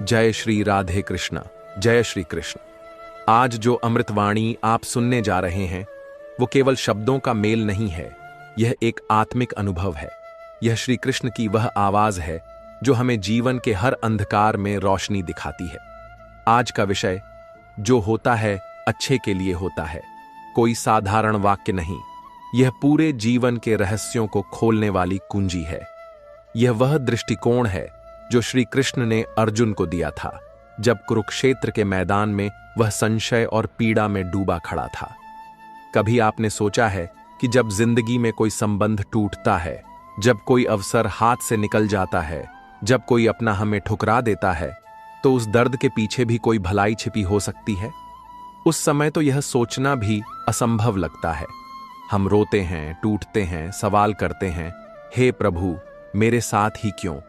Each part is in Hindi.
जय श्री राधे कृष्ण। जय श्री कृष्ण। आज जो अमृतवाणी आप सुनने जा रहे हैं वो केवल शब्दों का मेल नहीं है, यह एक आत्मिक अनुभव है। यह श्री कृष्ण की वह आवाज है जो हमें जीवन के हर अंधकार में रोशनी दिखाती है। आज का विषय जो होता है अच्छे के लिए होता है, कोई साधारण वाक्य नहीं, यह पूरे जीवन के रहस्यों को खोलने वाली कुंजी है। यह वह दृष्टिकोण है जो श्री कृष्ण ने अर्जुन को दिया था जब कुरुक्षेत्र के मैदान में वह संशय और पीड़ा में डूबा खड़ा था। कभी आपने सोचा है कि जब जिंदगी में कोई संबंध टूटता है, जब कोई अवसर हाथ से निकल जाता है, जब कोई अपना हमें ठुकरा देता है, तो उस दर्द के पीछे भी कोई भलाई छिपी हो सकती है? उस समय तो यह सोचना भी असंभव लगता है। हम रोते हैं, टूटते हैं, सवाल करते हैं, हे प्रभु मेरे साथ ही क्यों?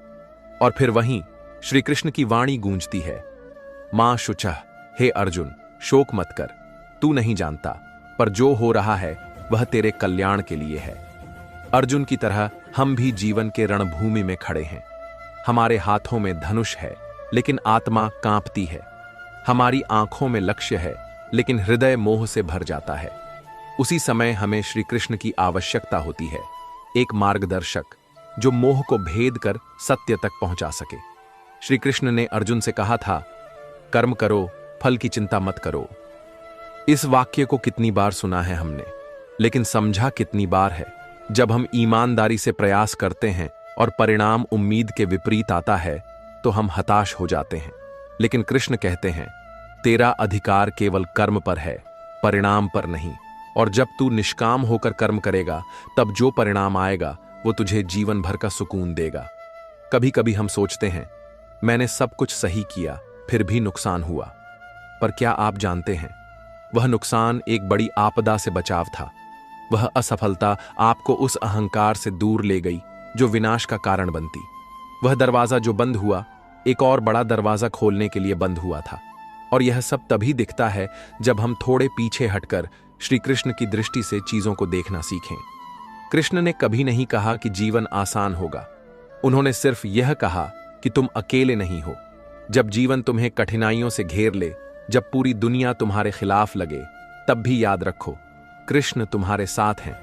और फिर वहीं श्री कृष्ण की वाणी गूंजती है, मां शुचः, हे अर्जुन शोक मत कर, तू नहीं जानता, पर जो हो रहा है वह तेरे कल्याण के लिए है। अर्जुन की तरह हम भी जीवन के रणभूमि में खड़े हैं। हमारे हाथों में धनुष है लेकिन आत्मा कांपती है। हमारी आंखों में लक्ष्य है लेकिन हृदय मोह से भर जाता है। उसी समय हमें श्री कृष्ण की आवश्यकता होती है, एक मार्गदर्शक जो मोह को भेद कर सत्य तक पहुंचा सके। श्री कृष्ण ने अर्जुन से कहा था, कर्म करो, फल की चिंता मत करो। इस वाक्य को कितनी बार सुना है हमने, लेकिन समझा कितनी बार है? जब हम ईमानदारी से प्रयास करते हैं और परिणाम उम्मीद के विपरीत आता है तो हम हताश हो जाते हैं। लेकिन कृष्ण कहते हैं, तेरा अधिकार केवल कर्म पर है, परिणाम पर नहीं। और जब तू निष्काम होकर कर्म करेगा तब जो परिणाम आएगा वो तुझे जीवन भर का सुकून देगा। कभी कभी हम सोचते हैं, मैंने सब कुछ सही किया फिर भी नुकसान हुआ। पर क्या आप जानते हैं, वह नुकसान एक बड़ी आपदा से बचाव था। वह असफलता आपको उस अहंकार से दूर ले गई जो विनाश का कारण बनती। वह दरवाजा जो बंद हुआ एक और बड़ा दरवाजा खोलने के लिए बंद हुआ था। और यह सब तभी दिखता है जब हम थोड़े पीछे हटकर श्री कृष्ण की दृष्टि से चीजों को देखना सीखें। कृष्ण ने कभी नहीं कहा कि जीवन आसान होगा। उन्होंने सिर्फ यह कहा कि तुम अकेले नहीं हो। जब जीवन तुम्हें कठिनाइयों से घेर ले, जब पूरी दुनिया तुम्हारे खिलाफ लगे, तब भी याद रखो कृष्ण तुम्हारे साथ हैं।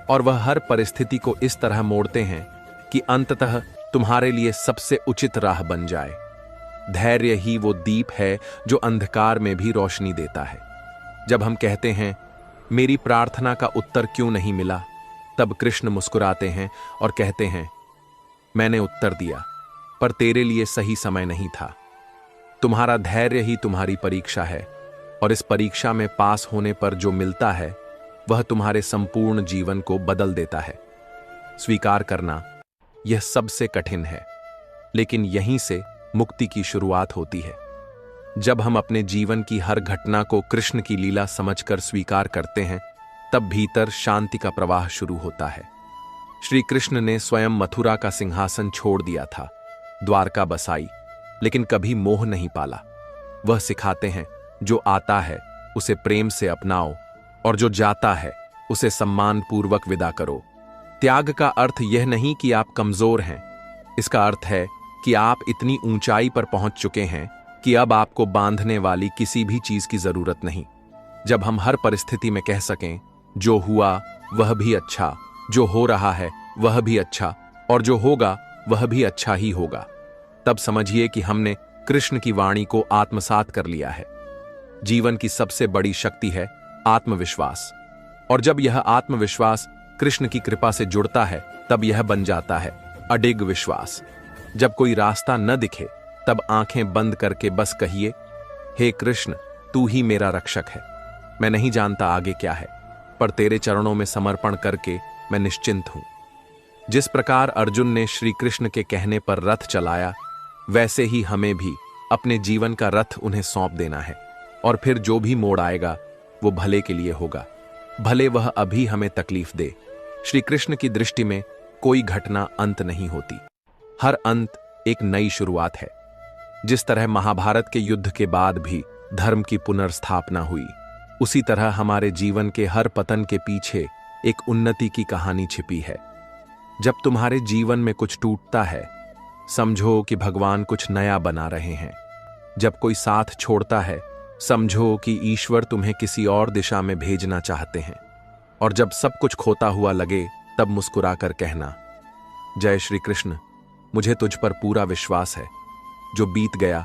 और वह हर परिस्थिति को इस तरह मोड़ते हैं कि अंततः तुम्हारे लिए सबसे उचित राह बन जाए। धैर्य ही वो दीप है जो अंधकार में भी रोशनी देता है। जब हम कहते हैं, मेरी प्रार्थना का उत्तर क्यों नहीं मिला, तब कृष्ण मुस्कुराते हैं और कहते हैं, मैंने उत्तर दिया पर तेरे लिए सही समय नहीं था। तुम्हारा धैर्य ही तुम्हारी परीक्षा है और इस परीक्षा में पास होने पर जो मिलता है वह तुम्हारे संपूर्ण जीवन को बदल देता है। स्वीकार करना यह सबसे कठिन है, लेकिन यहीं से मुक्ति की शुरुआत होती है। जब हम अपने जीवन की हर घटना को कृष्ण की लीला समझकर स्वीकार करते हैं, तब भीतर शांति का प्रवाह शुरू होता है। श्री कृष्ण ने स्वयं मथुरा का सिंहासन छोड़ दिया था, द्वारका बसाई, लेकिन कभी मोह नहीं पाला। वह सिखाते हैं, जो आता है उसे प्रेम से अपनाओ और जो जाता है उसे सम्मान पूर्वक विदा करो। त्याग का अर्थ यह नहीं कि आप कमजोर हैं, इसका अर्थ है कि आप इतनी ऊंचाई पर पहुंच चुके हैं कि अब आपको बांधने वाली किसी भी चीज की जरूरत नहीं। जब हम हर परिस्थिति में कह सकें, जो हुआ वह भी अच्छा, जो हो रहा है वह भी अच्छा, और जो होगा वह भी अच्छा ही होगा, तब समझिए कि हमने कृष्ण की वाणी को आत्मसात कर लिया है। जीवन की सबसे बड़ी शक्ति है आत्मविश्वास, और जब यह आत्मविश्वास कृष्ण की कृपा से जुड़ता है तब यह बन जाता है अडिग विश्वास। जब कोई रास्ता न दिखे तब आंखें बंद करके बस कहिए, हे कृष्ण तू ही मेरा रक्षक है। मैं नहीं जानता आगे क्या है, पर तेरे चरणों में समर्पण करके मैं निश्चिंत हूं। जिस प्रकार अर्जुन ने श्री कृष्ण के कहने पर रथ चलाया, वैसे ही हमें भी अपने जीवन का रथ उन्हें सौंप देना है। और फिर जो भी मोड़ आएगा वो भले के लिए होगा, भले वह अभी हमें तकलीफ दे। श्री कृष्ण की दृष्टि में कोई घटना अंत नहीं होती, हर अंत एक नई शुरुआत है। जिस तरह महाभारत के युद्ध के बाद भी धर्म की पुनर्स्थापना हुई, उसी तरह हमारे जीवन के हर पतन के पीछे एक उन्नति की कहानी छिपी है। जब तुम्हारे जीवन में कुछ टूटता है, समझो कि भगवान कुछ नया बना रहे हैं। जब कोई साथ छोड़ता है, समझो कि ईश्वर तुम्हें किसी और दिशा में भेजना चाहते हैं। और जब सब कुछ खोता हुआ लगे, तब मुस्कुराकर कहना, जय श्री कृष्ण, मुझे तुझ पर पूरा विश्वास है। जो बीत गया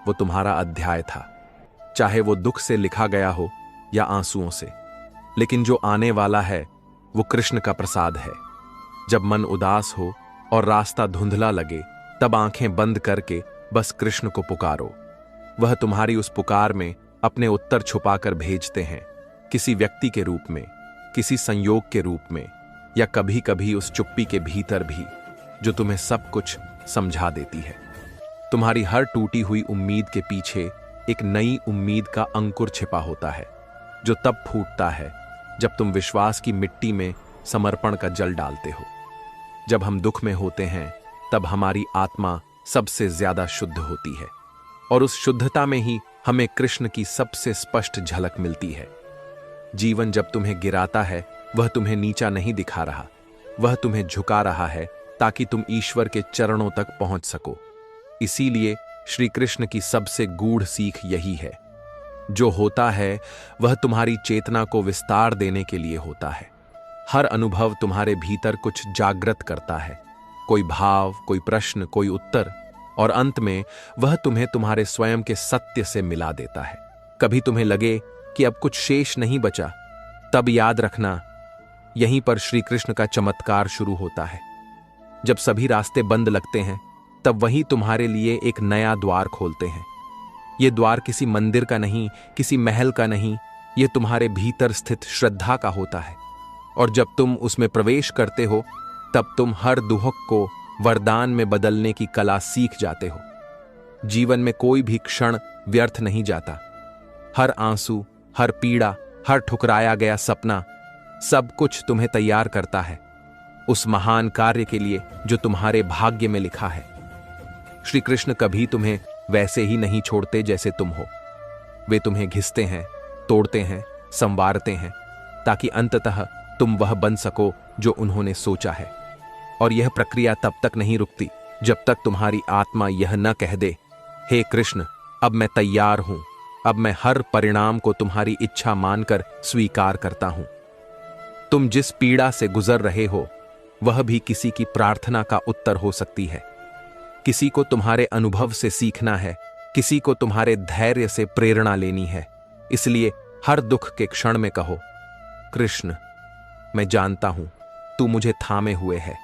वो तुम्हारा अध्याय था, चाहे वो दुख से लिखा गया हो या आंसुओं से। लेकिन जो आने वाला है वो कृष्ण का प्रसाद है। जब मन उदास हो और रास्ता धुंधला लगे, तब आंखें बंद करके बस कृष्ण को पुकारो। वह तुम्हारी उस पुकार में अपने उत्तर छुपाकर भेजते हैं, किसी व्यक्ति के रूप में, किसी संयोग के रूप में, या कभी कभी उस चुप्पी के भीतर भी, जो तुम्हें सब कुछ समझा देती है। तुम्हारी हर टूटी हुई उम्मीद के पीछे एक नई उम्मीद का अंकुर छिपा होता है, जो तब फूटता है जब तुम विश्वास की मिट्टी में समर्पण का जल डालते हो। जब हम दुख में होते हैं, तब हमारी आत्मा सबसे ज्यादा शुद्ध होती है, और उस शुद्धता में ही हमें कृष्ण की सबसे स्पष्ट झलक मिलती है। जीवन जब तुम्हें गिराता है, वह तुम्हें नीचा नहीं दिखा रहा, वह तुम्हें झुका रहा है ताकि तुम ईश्वर के चरणों तक पहुंच सको। इसीलिए श्री कृष्ण की सबसे गूढ़ सीख यही है, जो होता है वह तुम्हारी चेतना को विस्तार देने के लिए होता है। हर अनुभव तुम्हारे भीतर कुछ जागृत करता है, कोई भाव, कोई प्रश्न, कोई उत्तर, और अंत में वह तुम्हें तुम्हारे स्वयं के सत्य से मिला देता है। कभी तुम्हें लगे कि अब कुछ शेष नहीं बचा, तब याद रखना, यहीं पर श्री कृष्ण का चमत्कार शुरू होता है। जब सभी रास्ते बंद लगते हैं, तब वही तुम्हारे लिए एक नया द्वार खोलते हैं। ये द्वार किसी मंदिर का नहीं, किसी महल का नहीं, ये तुम्हारे भीतर स्थित श्रद्धा का होता है। और जब तुम उसमें प्रवेश करते हो, तब तुम हर दुहक को वरदान में बदलने की कला सीख जाते हो। जीवन में कोई भी क्षण व्यर्थ नहीं जाता। हर आंसू, हर पीड़ा, हर ठुकराया गया सपना, सब कुछ तुम्हें तैयार करता है उस महान कार्य के लिए जो तुम्हारे भाग्य में लिखा है। श्री कृष्ण कभी तुम्हें वैसे ही नहीं छोड़ते जैसे तुम हो। वे तुम्हें घिसते हैं, तोड़ते हैं, संवारते हैं, ताकि अंततः तुम वह बन सको जो उन्होंने सोचा है। और यह प्रक्रिया तब तक नहीं रुकती जब तक तुम्हारी आत्मा यह न कह दे, हे कृष्ण, अब मैं तैयार हूं, अब मैं हर परिणाम को तुम्हारी इच्छा मानकर स्वीकार करता हूं। तुम जिस पीड़ा से गुजर रहे हो, वह भी किसी की प्रार्थना का उत्तर हो सकती है। किसी को तुम्हारे अनुभव से सीखना है, किसी को तुम्हारे धैर्य से प्रेरणा लेनी है। इसलिए हर दुख के क्षण में कहो, कृष्ण, मैं जानता हूं तू मुझे थामे हुए है।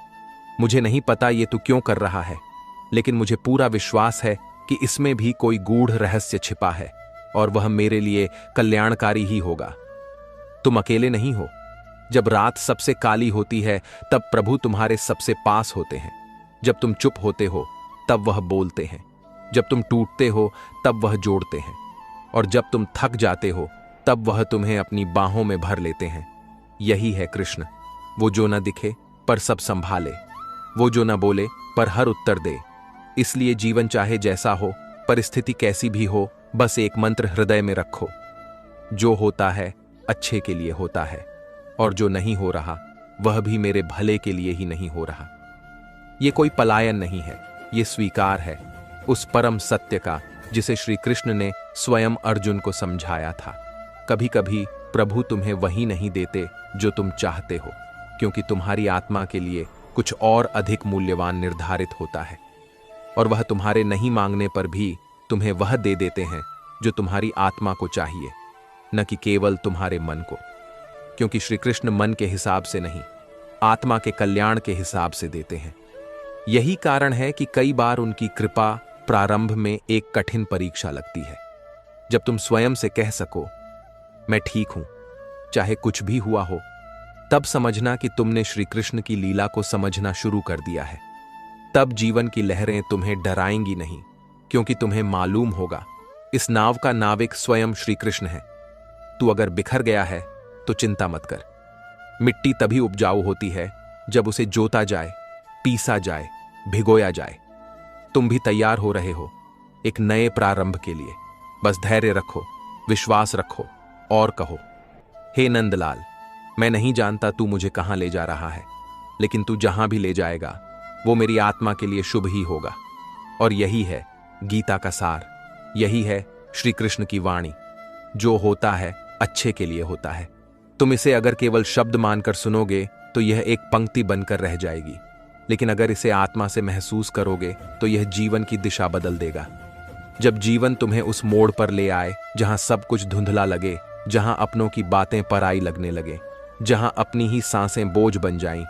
मुझे नहीं पता ये तू क्यों कर रहा है, लेकिन मुझे पूरा विश्वास है कि इसमें भी कोई गूढ़ रहस्य छिपा है, और वह मेरे लिए कल्याणकारी ही होगा। तुम अकेले नहीं हो। जब रात सबसे काली होती है, तब प्रभु तुम्हारे सबसे पास होते हैं। जब तुम चुप होते हो, तब वह बोलते हैं। जब तुम टूटते हो, तब वह जोड़ते हैं। और जब तुम थक जाते हो, तब वह तुम्हें अपनी बाहों में भर लेते हैं। यही है कृष्ण, वो जो न दिखे पर सब संभाले, वो जो न बोले पर हर उत्तर दे। इसलिए जीवन चाहे जैसा हो, परिस्थिति कैसी भी हो, बस एक मंत्र हृदय में रखो, जो होता है अच्छे के लिए होता है, और जो नहीं हो रहा वह भी मेरे भले के लिए ही नहीं हो रहा। ये कोई पलायन नहीं है, ये स्वीकार है उस परम सत्य का जिसे श्री कृष्ण ने स्वयं अर्जुन को समझाया था। कभी कभी प्रभु तुम्हें वही नहीं देते जो तुम चाहते हो, क्योंकि तुम्हारी आत्मा के लिए कुछ और अधिक मूल्यवान निर्धारित होता है, और वह तुम्हारे नहीं मांगने पर भी तुम्हें वह दे देते हैं जो तुम्हारी आत्मा को चाहिए, न कि केवल तुम्हारे मन को। क्योंकि श्री कृष्ण मन के हिसाब से नहीं, आत्मा के कल्याण के हिसाब से देते हैं। यही कारण है कि कई बार उनकी कृपा प्रारंभ में एक कठिन परीक्षा लगती है। जब तुम स्वयं से कह सको, मैं ठीक हूं, चाहे कुछ भी हुआ हो, तब समझना कि तुमने श्री कृष्ण की लीला को समझना शुरू कर दिया है। तब जीवन की लहरें तुम्हें डराएंगी नहीं, क्योंकि तुम्हें मालूम होगा इस नाव का नाविक स्वयं श्री कृष्ण है। तू अगर बिखर गया है तो चिंता मत कर। मिट्टी तभी उपजाऊ होती है जब उसे जोता जाए, पीसा जाए, भिगोया जाए। तुम भी तैयार हो रहे हो एक नए प्रारंभ के लिए। बस धैर्य रखो, विश्वास रखो और कहो, हे नंदलाल, मैं नहीं जानता तू मुझे कहां ले जा रहा है, लेकिन तू जहां भी ले जाएगा वो मेरी आत्मा के लिए शुभ ही होगा। और यही है गीता का सार, यही है श्री कृष्ण की वाणी। जो होता है अच्छे के लिए होता है। तुम इसे अगर केवल शब्द मानकर सुनोगे तो यह एक पंक्ति बनकर रह जाएगी, लेकिन अगर इसे आत्मा से महसूस करोगे तो यह जीवन की दिशा बदल देगा। जब जीवन तुम्हें उस मोड़ पर ले आए जहां सब कुछ धुंधला लगे, जहां अपनों की बातें पराई लगने लगे, जहां अपनी ही सांसें बोझ बन जाएं,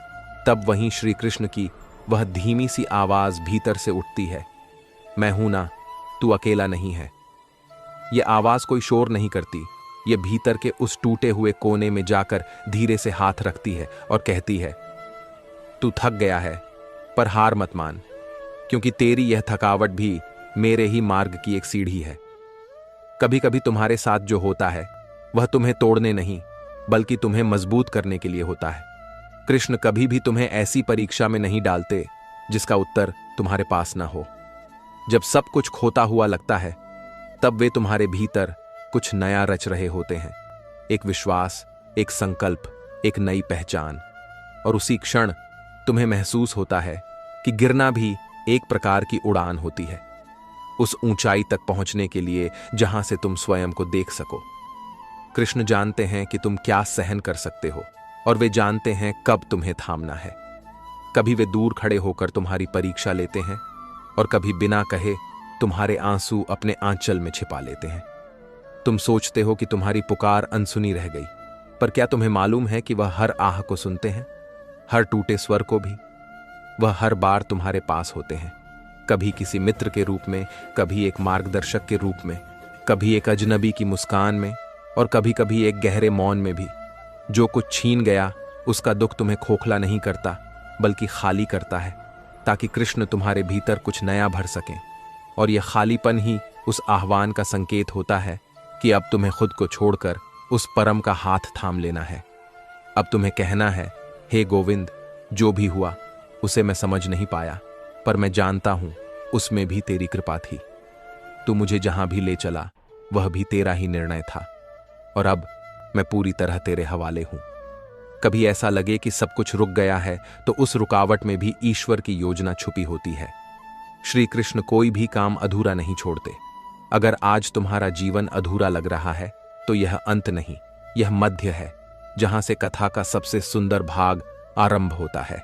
तब वहीं श्री कृष्ण की वह धीमी सी आवाज भीतर से उठती है, मैं हूं ना, तू अकेला नहीं है। यह आवाज कोई शोर नहीं करती, यह भीतर के उस टूटे हुए कोने में जाकर धीरे से हाथ रखती है और कहती है, तू थक गया है, पर हार मत मान, क्योंकि तेरी यह थकावट भी मेरे ही मार्ग की एक सीढ़ी है। कभी कभी तुम्हारे साथ जो होता है वह तुम्हें तोड़ने नहीं, बल्कि तुम्हें मजबूत करने के लिए होता है। कृष्ण कभी भी तुम्हें ऐसी परीक्षा में नहीं डालते जिसका उत्तर तुम्हारे पास ना हो। जब सब कुछ खोता हुआ लगता है, तब वे तुम्हारे भीतर कुछ नया रच रहे होते हैं, एक विश्वास, एक संकल्प, एक नई पहचान। और उसी क्षण तुम्हें महसूस होता है कि गिरना भी एक प्रकार की उड़ान होती है, उस ऊंचाई तक पहुंचने के लिए जहां से तुम स्वयं को देख सको। कृष्ण जानते हैं कि तुम क्या सहन कर सकते हो, और वे जानते हैं कब तुम्हें थामना है। कभी वे दूर खड़े होकर तुम्हारी परीक्षा लेते हैं, और कभी बिना कहे तुम्हारे आंसू अपने आंचल में छिपा लेते हैं। तुम सोचते हो कि तुम्हारी पुकार अनसुनी रह गई, पर क्या तुम्हें मालूम है कि वह हर आह को सुनते हैं, हर टूटे स्वर को भी। वह हर बार तुम्हारे पास होते हैं, कभी किसी मित्र के रूप में, कभी एक मार्गदर्शक के रूप में, कभी एक अजनबी की मुस्कान में, और कभी कभी एक गहरे मौन में भी। जो कुछ छीन गया उसका दुख तुम्हें खोखला नहीं करता, बल्कि खाली करता है, ताकि कृष्ण तुम्हारे भीतर कुछ नया भर सकें। और यह खालीपन ही उस आह्वान का संकेत होता है कि अब तुम्हें खुद को छोड़कर उस परम का हाथ थाम लेना है। अब तुम्हें कहना है, हे गोविंद, जो भी हुआ उसे मैं समझ नहीं पाया, पर मैं जानता हूं उसमें भी तेरी कृपा थी। तू मुझे जहां भी ले चला वह भी तेरा ही निर्णय था, और अब मैं पूरी तरह तेरे हवाले हूं। कभी ऐसा लगे कि सब कुछ रुक गया है, तो उस रुकावट में भी ईश्वर की योजना छुपी होती है। श्री कृष्ण कोई भी काम अधूरा नहीं छोड़ते। अगर आज तुम्हारा जीवन अधूरा लग रहा है तो यह अंत नहीं, यह मध्य है, जहां से कथा का सबसे सुंदर भाग आरंभ होता है।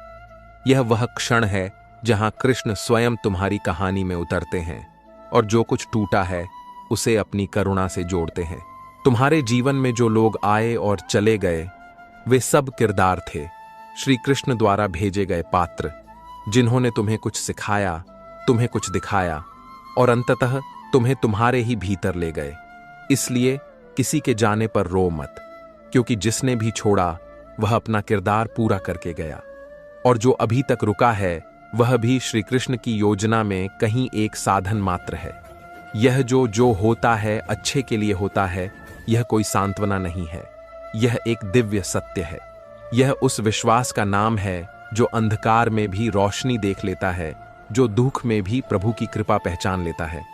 यह वह क्षण है जहां कृष्ण स्वयं तुम्हारी कहानी में उतरते हैं, और जो कुछ टूटा है उसे अपनी करुणा से जोड़ते हैं। तुम्हारे जीवन में जो लोग आए और चले गए, वे सब किरदार थे, श्री कृष्ण द्वारा भेजे गए पात्र, जिन्होंने तुम्हें कुछ सिखाया, तुम्हें कुछ दिखाया, और अंततः तुम्हें तुम्हारे ही भीतर ले गए। इसलिए किसी के जाने पर रो मत, क्योंकि जिसने भी छोड़ा वह अपना किरदार पूरा करके गया, और जो अभी तक रुका है वह भी श्री कृष्ण की योजना में कहीं एक साधन मात्र है। यह जो होता है अच्छे के लिए होता है, यह कोई सांत्वना नहीं है, यह एक दिव्य सत्य है। यह उस विश्वास का नाम है जो अंधकार में भी रोशनी देख लेता है, जो दुख में भी प्रभु की कृपा पहचान लेता है।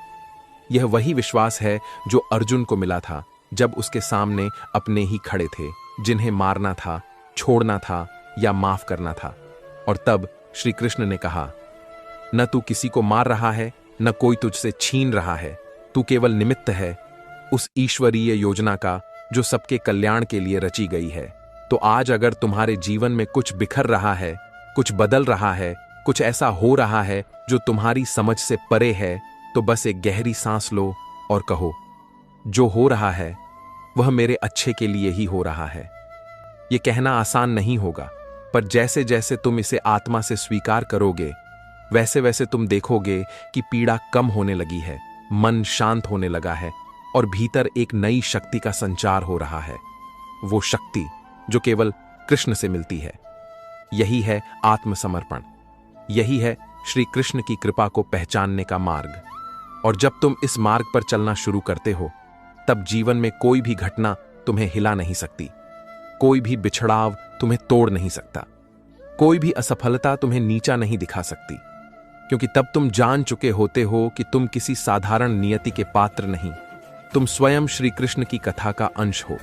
यह वही विश्वास है जो अर्जुन को मिला था जब उसके सामने अपने ही खड़े थे, जिन्हें मारना था, छोड़ना था या माफ करना था। और तब श्री कृष्ण ने कहा, न तू किसी को मार रहा है, न कोई तुझसे छीन रहा है, तू केवल निमित्त है उस ईश्वरीय योजना का जो सबके कल्याण के लिए रची गई है। तो आज अगर तुम्हारे जीवन में कुछ बिखर रहा है, कुछ बदल रहा है, कुछ ऐसा हो रहा है जो तुम्हारी समझ से परे है, तो बस एक गहरी सांस लो और कहो, जो हो रहा है वह मेरे अच्छे के लिए ही हो रहा है। यह कहना आसान नहीं होगा, पर जैसे जैसे तुम इसे आत्मा से स्वीकार करोगे, वैसे वैसे तुम देखोगे कि पीड़ा कम होने लगी है, मन शांत होने लगा है, और भीतर एक नई शक्ति का संचार हो रहा है। वो शक्ति जो केवल कृष्ण से मिलती है। यही है आत्मसमर्पण, यही है श्री कृष्ण की कृपा को पहचानने का मार्ग। और जब तुम इस मार्ग पर चलना शुरू करते हो, तब जीवन में कोई भी घटना तुम्हें हिला नहीं सकती, कोई भी बिछड़ाव तुम्हें तोड़ नहीं सकता, कोई भी असफलता तुम्हें नीचा नहीं दिखा सकती, क्योंकि तब तुम जान चुके होते हो कि तुम किसी साधारण नियति के पात्र नहीं, तुम स्वयं श्री कृष्ण की कथा का अंश हो।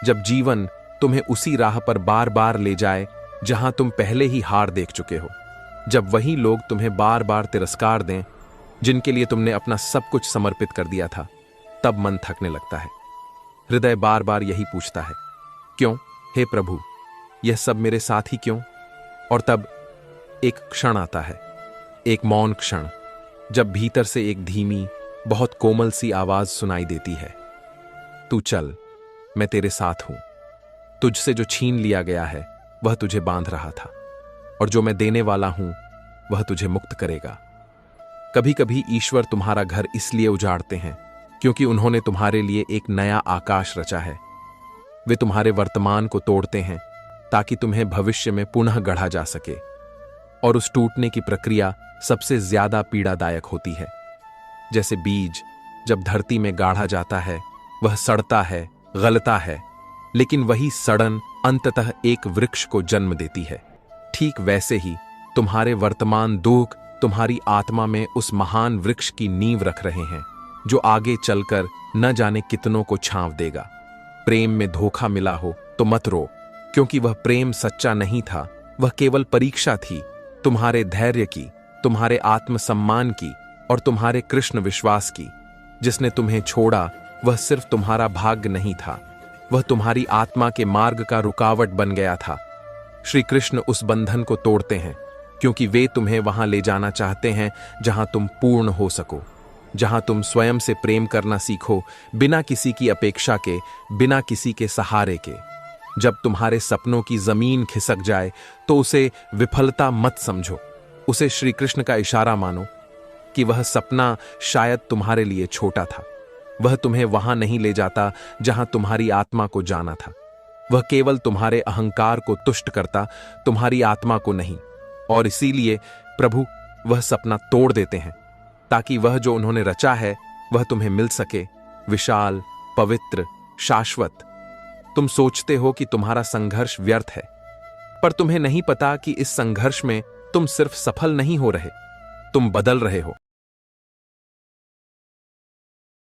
जब जीवन तुम्हें उसी राह पर बार बार ले जाए जहां तुम पहले ही हार देख चुके हो, जब वही लोग तुम्हें बार बार तिरस्कार दें, जिनके लिए तुमने अपना सब कुछ समर्पित कर दिया था, तब मन थकने लगता है। हृदय बार बार यही पूछता है, क्यों हे प्रभु, यह सब मेरे साथ ही क्यों? और तब एक क्षण आता है, एक मौन क्षण, जब भीतर से एक धीमी, बहुत कोमल सी आवाज सुनाई देती है, तू चल, मैं तेरे साथ हूं। तुझसे जो छीन लिया गया है वह तुझे बांध रहा था, और जो मैं देने वाला हूं वह तुझे मुक्त करेगा। कभी कभी ईश्वर तुम्हारा घर इसलिए उजाड़ते हैं क्योंकि उन्होंने तुम्हारे लिए एक नया आकाश रचा है। वे तुम्हारे वर्तमान को तोड़ते हैं ताकि तुम्हें भविष्य में पुनः गढ़ा जा सके, और उस टूटने की प्रक्रिया सबसे ज्यादा पीड़ादायक होती है। जैसे बीज जब धरती में गाढ़ा जाता है, वह सड़ता है, गलता है, लेकिन वही सड़न अंततः एक वृक्ष को जन्म देती है। ठीक वैसे ही तुम्हारे वर्तमान दुख तुम्हारी आत्मा में उस महान वृक्ष की नींव रख रहे हैं, जो आगे चलकर न जाने कितनों को छांव देगा। प्रेम में धोखा मिला हो तो मत रो, क्योंकि वह प्रेम सच्चा नहीं था, वह केवल परीक्षा थी, तुम्हारे धैर्य की, तुम्हारे आत्मसम्मान की और तुम्हारे कृष्ण विश्वास की। जिसने तुम्हें छोड़ा वह सिर्फ तुम्हारा भाग्य नहीं था, वह तुम्हारी आत्मा के मार्ग का रुकावट बन गया था। श्री कृष्ण उस बंधन को तोड़ते हैं क्योंकि वे तुम्हें वहां ले जाना चाहते हैं जहां तुम पूर्ण हो सको, जहां तुम स्वयं से प्रेम करना सीखो, बिना किसी की अपेक्षा के, बिना किसी के सहारे के। जब तुम्हारे सपनों की जमीन खिसक जाए तो उसे विफलता मत समझो, उसे श्री कृष्ण का इशारा मानो कि वह सपना शायद तुम्हारे लिए छोटा था। वह तुम्हें वहां नहीं ले जाता जहां तुम्हारी आत्मा को जाना था। वह केवल तुम्हारे अहंकार को तुष्ट करता, तुम्हारी आत्मा को नहीं। और इसीलिए प्रभु वह सपना तोड़ देते हैं ताकि वह जो उन्होंने रचा है वह तुम्हें मिल सके, विशाल, पवित्र, शाश्वत। तुम सोचते हो कि तुम्हारा संघर्ष व्यर्थ है, पर तुम्हें नहीं पता कि इस संघर्ष में तुम सिर्फ सफल नहीं हो रहे, तुम बदल रहे हो।